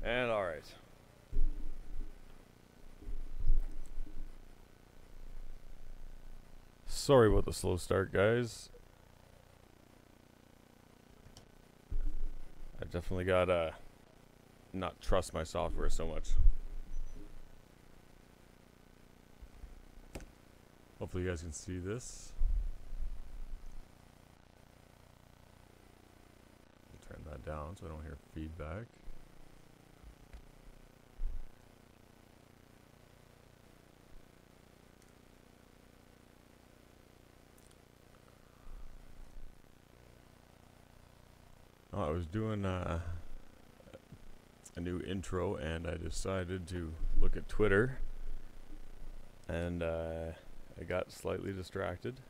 And alright. Sorry about the slow start, guys. I definitely gotta not trust my software so much. Hopefully you guys can see this. Turn that down so I don't hear feedback. Oh, I was doing a new intro and I decided to look at Twitter and I got slightly distracted.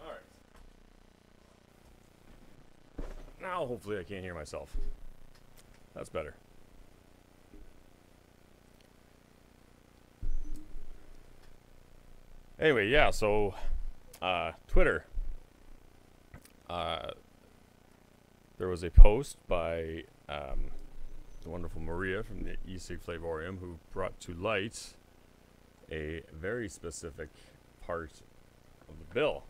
Alright. Now hopefully I can't hear myself. That's better. Anyway, yeah, so Twitter. There was a post by the wonderful Maria from the e-cig Flavorium who brought to light a very specific part of the bill,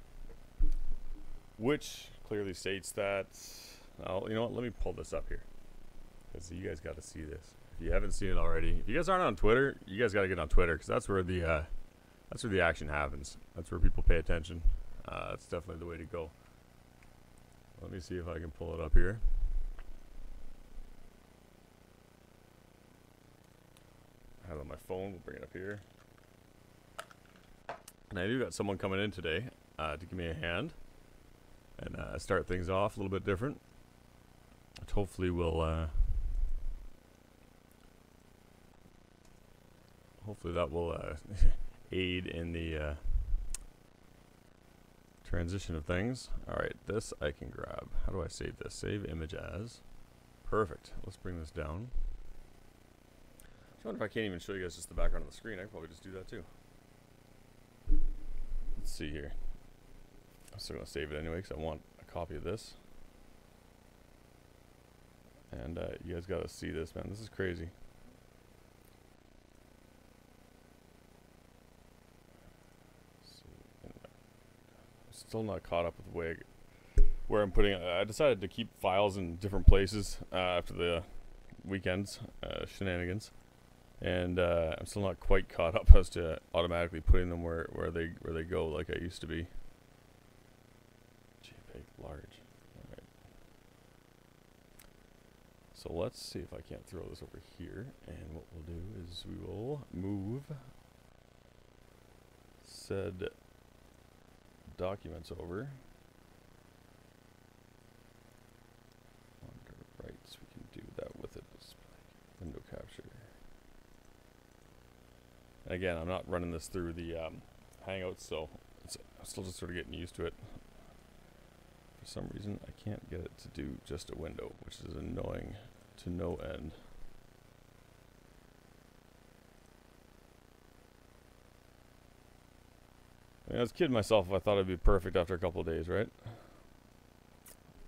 which clearly states that, you know what, let me pull this up here, because you guys got to see this. If you haven't seen it already, if you guys aren't on Twitter, you guys got to get on Twitter, because that's where the action happens. That's where people pay attention. That's definitely the way to go. Let me see if I can pull it up here. I have it on my phone. We'll bring it up here. And I do got someone coming in today to give me a hand and start things off a little bit different. Which hopefully will hopefully that will aid in the transition of things. Alright, this I can grab. How do I save this? Save image as. Perfect. Let's bring this down. I wonder if I can't even show you guys just the background of the screen. I can probably just do that too. Let's see here. I'm still going to save it anyway because I want a copy of this. And you guys got to see this, man. This is crazy. Still not caught up with the way where I'm putting it. I decided to keep files in different places after the weekends shenanigans, and I'm still not quite caught up as to automatically putting them where they go like I used to be. JPEG large. All right. So let's see if I can't throw this over here, and what we'll do is we will move said documents over. Under rights, we can do that with it. Window capture. And again, I'm not running this through the Hangouts, so I'm still just sort of getting used to it. For some reason, I can't get it to do just a window, which is annoying to no end. I mean, I was kidding myself if I thought it'd be perfect after a couple of days, right?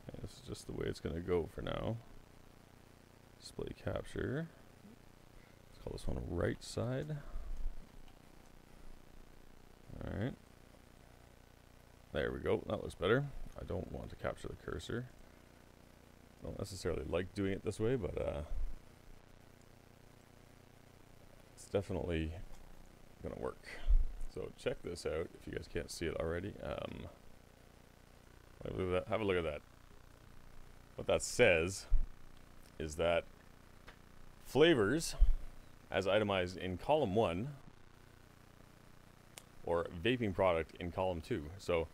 Okay, this is just the way it's going to go for now. Display capture. Let's call this one right side. Alright. There we go. That looks better. I don't want to capture the cursor. I don't necessarily like doing it this way, but it's definitely going to work. So check this out if you guys can't see it already. Have a look at that. What that says is that flavors, as itemized in column 1, or vaping product in column 2. So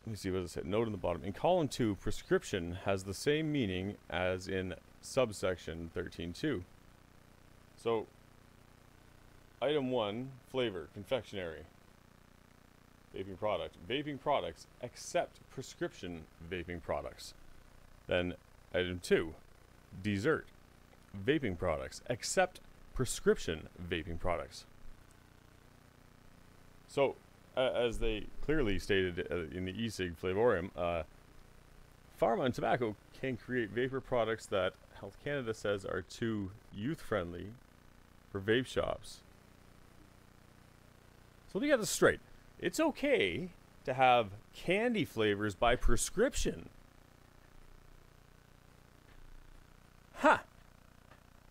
let me see what it said. Note in the bottom. In column 2, prescription has the same meaning as in subsection 13.2. So item 1, flavor, confectionery. Vaping products except prescription vaping products. Then item 2, dessert. Vaping products except prescription vaping products. So, as they clearly stated in the e-cig flavorium, pharma and tobacco can create vapor products that Health Canada says are too youth-friendly for vape shops. So let me get this straight. It's okay to have candy flavors by prescription. Huh.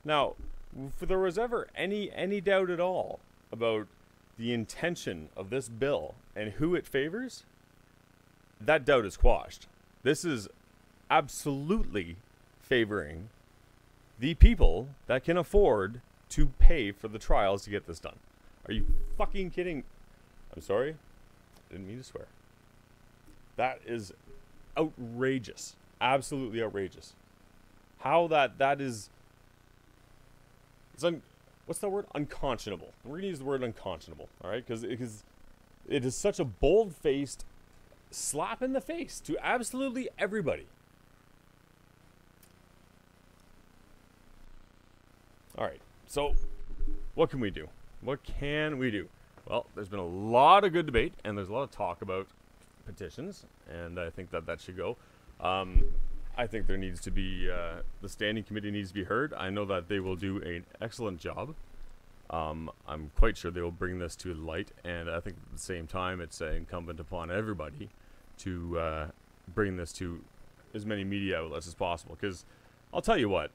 Now, if there was ever any doubt at all about the intention of this bill and who it favors, that doubt is quashed. This is absolutely favoring the people that can afford to pay for the trials to get this done. Are you fucking kidding? I'm sorry. I didn't mean to swear. That is outrageous. Absolutely outrageous. How that is... what's that word? Unconscionable. We're going to use the word unconscionable, all right? Because it is such a bold-faced slap in the face to absolutely everybody. All right, so what can we do? What can we do? Well, there's been a lot of good debate, and there's a lot of talk about petitions, and I think that should go. I think there needs to be, the standing committee needs to be heard. I know that they will do an excellent job. I'm quite sure they will bring this to light, and I think at the same time it's incumbent upon everybody to bring this to as many media outlets as possible. Because I'll tell you what,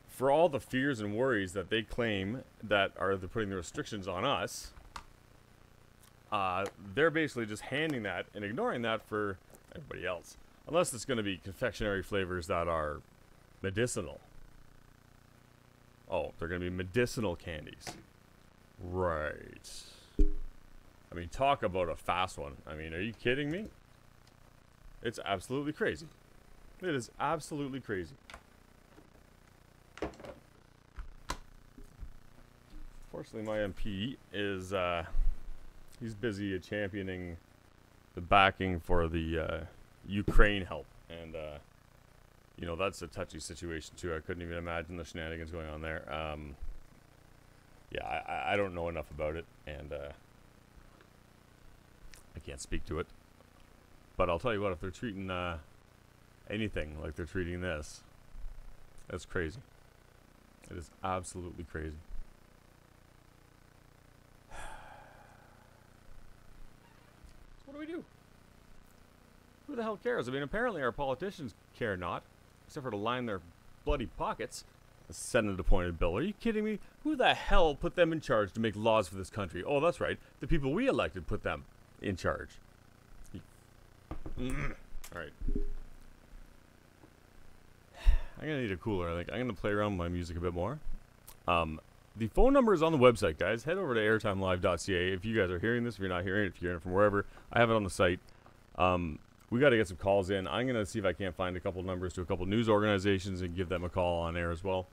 for all the fears and worries that they claim that they're putting the restrictions on us, they're basically just handing that and ignoring that for everybody else. Unless it's going to be confectionery flavors that are medicinal. Oh, they're going to be medicinal candies. Right. I mean, talk about a fast one. I mean, are you kidding me? It's absolutely crazy. It is absolutely crazy. Fortunately, my MP is, he's busy championing the backing for the Ukraine help. And, you know, that's a touchy situation, too. I couldn't even imagine the shenanigans going on there. Yeah, I don't know enough about it, and I can't speak to it. But I'll tell you what, if they're treating anything like they're treating this, that's crazy. It is absolutely crazy. So what do we do? Who the hell cares? I mean, apparently our politicians care not, except for to line their bloody pockets. A Senate-appointed bill. Are you kidding me? Who the hell put them in charge to make laws for this country? Oh, that's right. The people we elected put them in charge. All right. I'm going to need a cooler, I think. I'm going to play around with my music a bit more. The phone number is on the website, guys. Head over to airtimelive.ca. If you guys are hearing this, if you're not hearing it, if you're hearing it from wherever, I have it on the site. We got to get some calls in. I'm going to see if I can't find a couple numbers to a couple news organizations and give them a call on air as well.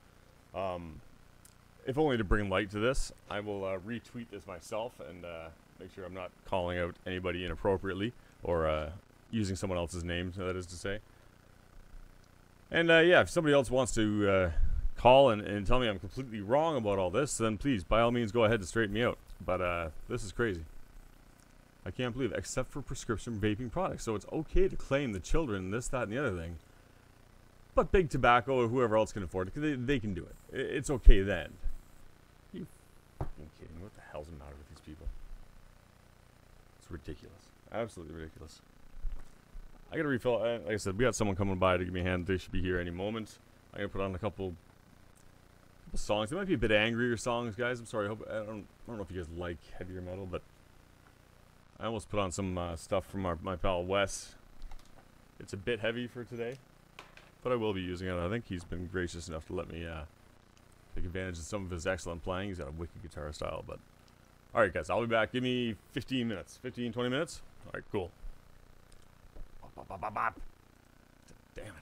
If only to bring light to this. I will retweet this myself and make sure I'm not calling out anybody inappropriately or using someone else's name, that is to say. And yeah, if somebody else wants to call and tell me I'm completely wrong about all this, then please, by all means, go ahead and straighten me out. But this is crazy. I can't believe it, except for prescription vaping products. So it's okay to claim the children, this, that, and the other thing. But big tobacco or whoever else can afford it, because they can do it. It's okay then. Are you fucking kidding me? What the hell's the matter with these people? It's ridiculous. Absolutely ridiculous. I gotta refill. Like I said, we got someone coming by to give me a hand. They should be here any moment. I'm gonna put on a couple songs. They might be a bit angrier songs, guys. I'm sorry. I don't know if you guys like heavier metal, but I almost put on some stuff from my pal Wes. It's a bit heavy for today, but I will be using it. I think he's been gracious enough to let me take advantage of some of his excellent playing. He's got a wicked guitar style. But alright, guys, I'll be back. Give me 15 minutes. 15, 20 minutes? Alright, cool. Damn it.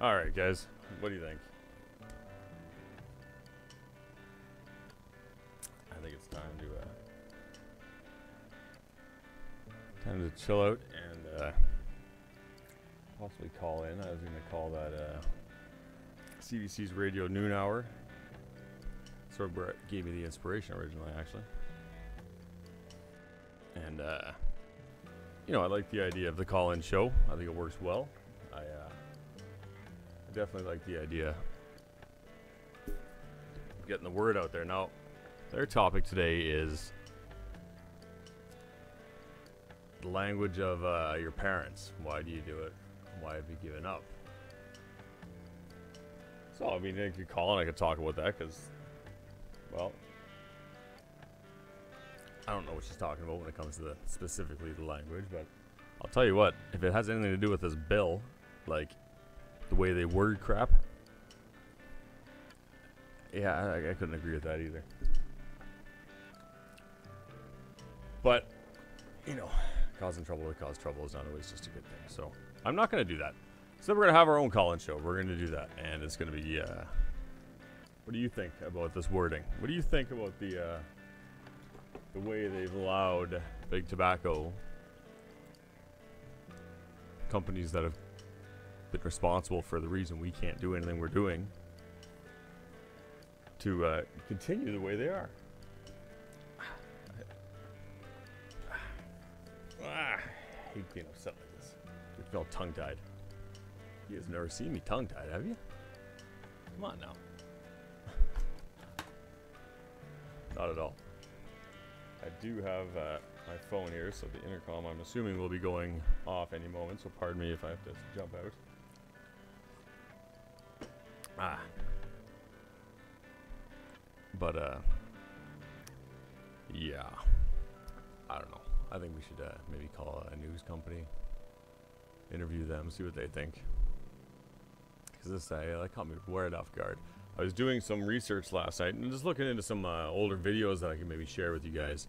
All right, guys. What do you think? I think it's time to chill out and possibly call in. I was going to call that CBC's Radio Noon Hour. Sort of where it gave me the inspiration originally, actually. And you know, I like the idea of the call-in show. I think it works well. I definitely like the idea of getting the word out there. Now, their topic today is the language of your parents. Why do you do it? Why have you given up? So, I mean, I could call and I could talk about that because, well, I don't know what she's talking about when it comes to specifically the language, but I'll tell you what, if it has anything to do with this bill, like the way they word crap, yeah, I couldn't agree with that either. But, you know, causing trouble to cause trouble is not always just a good thing. So I'm not going to do that. So we're going to have our own call-in show. We're going to do that. And it's going to be, what do you think about this wording? What do you think about the way they've allowed big tobacco companies that have been responsible for the reason we can't do anything we're doing to continue the way they are? I hate being upset like this. You feel tongue-tied. You guys never seen me tongue-tied, have you? Come on now. Not at all. I do have my phone here, so the intercom, I'm assuming, will be going off any moment, so pardon me if I have to jump out. But, yeah. I don't know. I think we should maybe call a news company, interview them, see what they think. Because this that caught me right off guard. I was doing some research last night and just looking into some older videos that I can maybe share with you guys.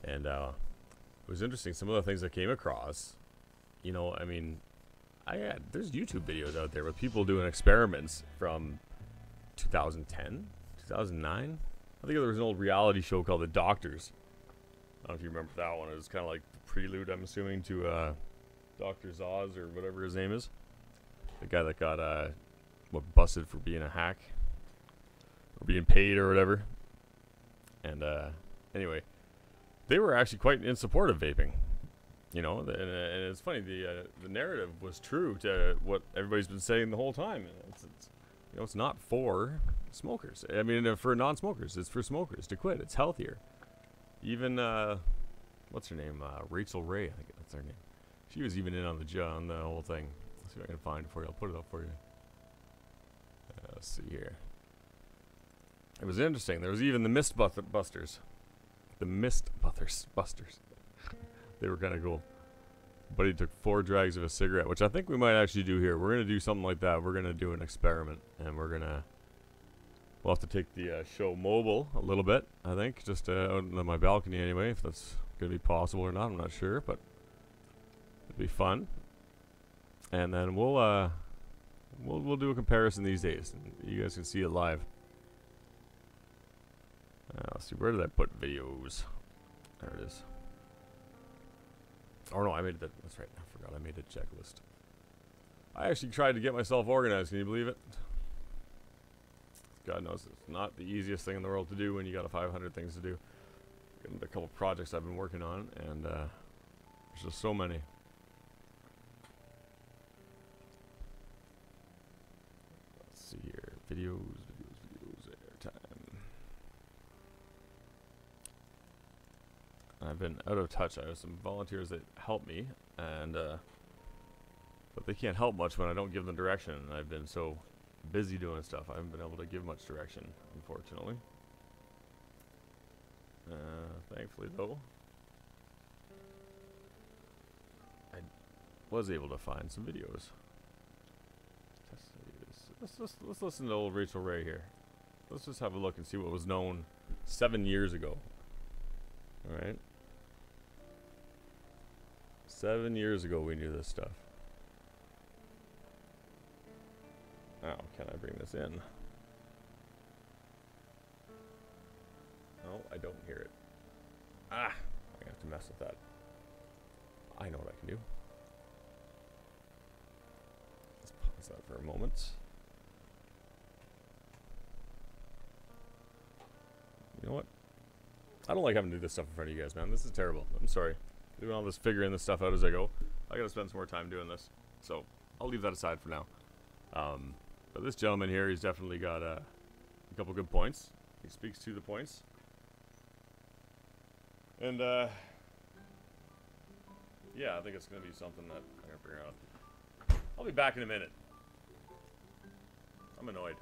And it was interesting. Some of the things I came across, you know, I mean, there's YouTube videos out there with people doing experiments from 2010, 2009. I think there was an old reality show called The Doctors. I don't know if you remember that one. It was kind of like the prelude, I'm assuming, to Dr. Zoz or whatever his name is. The guy that got busted for being a hack or being paid or whatever. And anyway, they were actually quite in support of vaping. You know, and it's funny. The narrative was true to what everybody's been saying the whole time. It's you know, it's not for smokers. I mean, for non-smokers, it's for smokers to quit. It's healthier. Even what's her name? Rachel Ray, I think that's her name. She was even in on the whole thing. Let's see if I can find it for you. I'll put it up for you. Let's see here. It was interesting. There was even the Mist Busters. The Mist Busters. They were kind of cool. But he took 4 drags of a cigarette, which I think we might actually do here. We're going to do something like that. We're going to do an experiment, and we'll have to take the show mobile a little bit, I think, just out on my balcony anyway, if that's going to be possible or not. I'm not sure, but it'll be fun. And then we'll do a comparison these days, and you guys can see it live. Let's see, where did I put videos? There it is. Oh no, I made it. That's right. I forgot I made a checklist. I actually tried to get myself organized. Can you believe it? God knows it's not the easiest thing in the world to do when you got 500 things to do. Got a couple projects I've been working on, and there's just so many. Let's see here. Videos, Airtime. I've been out of touch. I have some volunteers that help me, and but they can't help much when I don't give them direction. And I've been so busy doing stuff, I haven't been able to give much direction, unfortunately. Thankfully, though, I was able to find some videos. Let's listen to old Rachel Ray here. Let's just have a look and see what was known 7 years ago. All right. 7 years ago, we knew this stuff. Now, can I bring this in? No, I don't hear it. Ah! I have to mess with that. I know what I can do. Let's pause that for a moment. You know what? I don't like having to do this stuff in front of you guys, man. This is terrible. I'm sorry. Doing all this, figuring this stuff out as I go. I gotta spend some more time doing this. So, I'll leave that aside for now. But this gentleman here, he's definitely got a couple good points. He speaks to the points. And, yeah, I think it's gonna be something that I'm gonna figure out. I'll be back in a minute. I'm annoyed.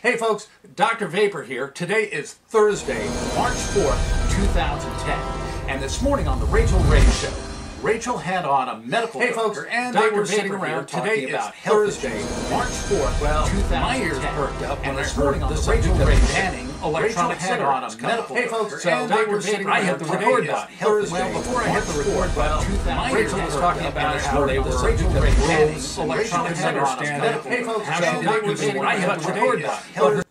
Hey folks, Dr. Vapor here. Today is Thursday, March 4th, 2010. And this morning on the Rachel Ray Show, Rachel had on a medical doctor, and they were sitting around talking about Thursday, March 4th, well, 2010. My ears perked up and this morning on the Rachel Ray banning electronic cigarettes. Hey folks, and they were sitting around. I hit the record button. Well, before I hit the record button, Rachel was talking about how they were Rachel Ray banning electronic cigarettes. Hey folks, and they were sitting around. I hit the record button.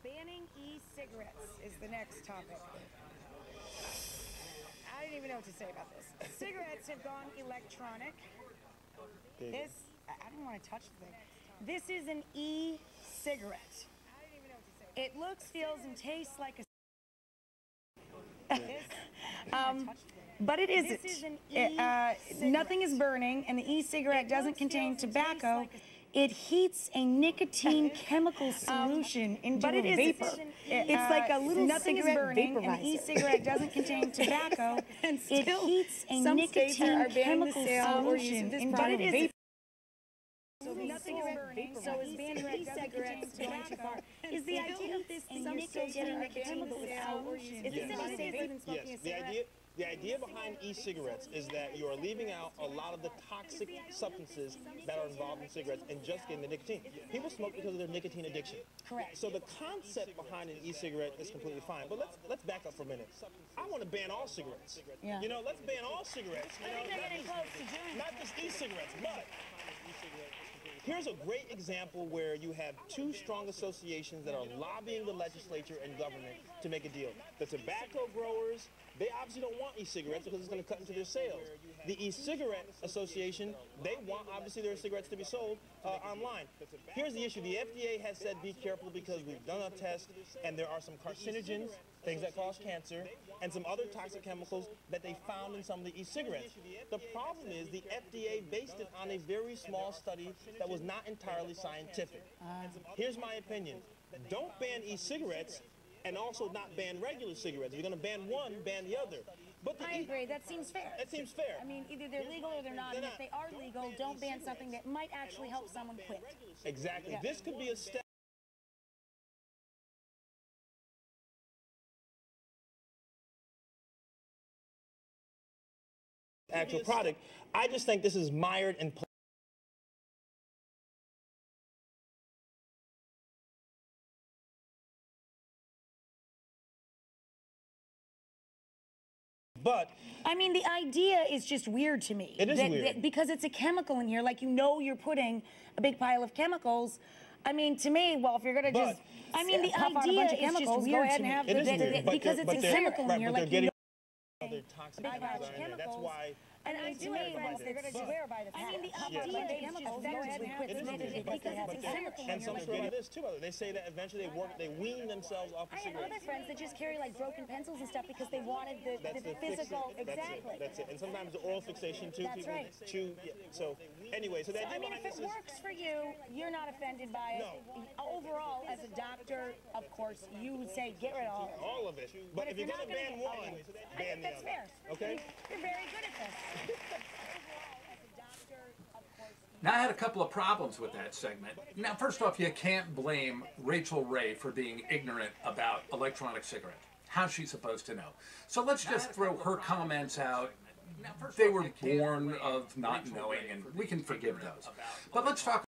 Banning e-cigarettes is the next topic. I don't even know what to say about this. Cigarettes have gone electronic. I don't want to touch the thing. This is an e-cigarette. I don't even know what to say. It looks, feels, and tastes like a but it isn't. This is an nothing is burning, and the e-cigarette doesn't contain tobacco. It heats a nicotine chemical solution into a vapor. It's like a little cigarette vaporizer. And the e-cigarette doesn't contain tobacco. It heats a nicotine chemical solution into a vapor. Nothing is burning, so is banning e-cigarettes going too far? Is the idea of this nicotine chemical solution? Is this any safer than smoking a cigarette? The idea behind e-cigarettes is that you are leaving out a lot of the toxic substances that are involved in cigarettes and just getting the nicotine. People smoke because of their nicotine addiction. Correct. So the concept behind an e-cigarette is completely fine. But let's back up for a minute. I want to ban all cigarettes. Yeah. You know, let's ban all cigarettes. I think they're getting close to doing not just e-cigarettes, but here's a great example where you have two strong associations that are lobbying the legislature and government to make a deal. The tobacco growers, they obviously don't want e-cigarettes because it's going to cut into their sales. The e-cigarette association, they want obviously their cigarettes to be sold online. Here's the issue. The FDA has said be careful because we've done a test and there are some carcinogens, things that cause cancer, and some other toxic chemicals that they found in some of the e-cigarettes. The problem is the FDA based it on a very small study that was not entirely scientific. Here's my opinion. Don't ban e-cigarettes and also not ban regular cigarettes. If you're going to ban one, ban the other. But I agree. That seems fair. That seems fair. I mean, either they're legal or they're not. And if they are legal, don't ban something that might actually help someone quit. Exactly. Yeah. This could be a step. Actual product. I just think this is mired in. But I mean, the idea is just weird to me. It is weird. Because it's a chemical in here, like you're putting a big pile of chemicals. I mean, to me, well, if you're going to just... I mean, the idea is just weird to me. It is weird. Because it's a chemical in here, like you know... Other toxic chemicals are in there. That's why... And I do have friends, they're going to swear by the patent. I mean, the idea is chemicals effectively quit smoking because it's a chemical. And some swear by this, too. They say that eventually they wean themselves off of cigarettes. I have other friends that just carry, like, broken pencils and stuff because they wanted the physical... Exactly. That's it. And sometimes the oral fixation, too. That's people right. chew. Yeah. So, anyway, so that... I mean, if it works for you, you're not offended by it. No. Overall, as a doctor, of course, you would say get rid of all of it. But if you're going to ban one, ban the other. That's fair. Okay? You're very good at this. Now, I had a couple of problems with that segment. Now, first off, you can't blame Rachel Ray for being ignorant about electronic cigarettes. How's she supposed to know? So let's just throw her comments out. They were born of not knowing, and we can forgive those. But let's talk